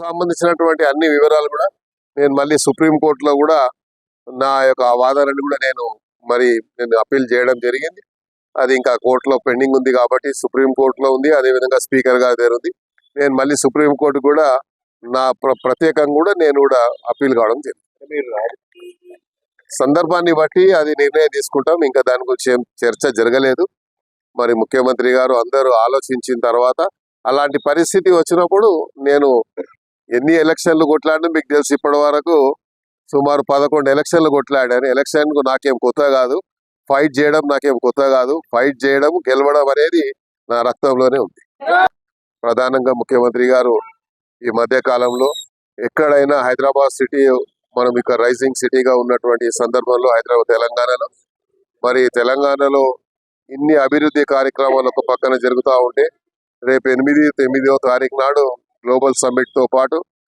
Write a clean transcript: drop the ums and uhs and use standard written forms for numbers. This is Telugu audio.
సంబంధించినటువంటి అన్ని వివరాలు కూడా నేను మళ్ళీ సుప్రీంకోర్టులో కూడా నా యొక్క వాదనని కూడా నేను అప్పీల్ చేయడం జరిగింది. అది ఇంకా కోర్టులో పెండింగ్ ఉంది కాబట్టి సుప్రీంకోర్టులో ఉంది. అదేవిధంగా స్పీకర్ గారి దగ్గర ఉంది. నేను మళ్ళీ సుప్రీంకోర్టు కూడా నా ప్రత్యేకంగా కూడా నేను కూడా అప్పీల్ కావడం జరిగింది. సందర్భాన్ని బట్టి అది నిర్ణయం తీసుకుంటాం. ఇంకా దాని గురించి ఏం చర్చ జరగలేదు. మరి ముఖ్యమంత్రి గారు అందరూ ఆలోచించిన తర్వాత అలాంటి పరిస్థితి వచ్చినప్పుడు నేను ఎన్ని ఎలక్షన్లు కొట్లాడినా మీకు తెలిసి ఇప్పటి వరకు సుమారు 11 ఎలక్షన్లు కొట్లాడాను. ఎలక్షన్కు నాకేం కొత్త కాదు, ఫైట్ చేయడం నాకేం కొత్త కాదు. ఫైట్ చేయడం, గెలవడం అనేది నా రక్తంలోనే ఉంది. ప్రధానంగా ముఖ్యమంత్రి గారు ఈ మధ్య కాలంలో ఎక్కడైనా హైదరాబాద్ సిటీ మనం ఇక్కడ రైజింగ్ సిటీగా ఉన్నటువంటి సందర్భంలో తెలంగాణలో ఇన్ని అభివృద్ధి కార్యక్రమాలు ఒక పక్కన జరుగుతూ ఉంటే రేపు 8, 9వ తారీఖు నాడు గ్లోబల్ సమ్మిట్ తో పాటు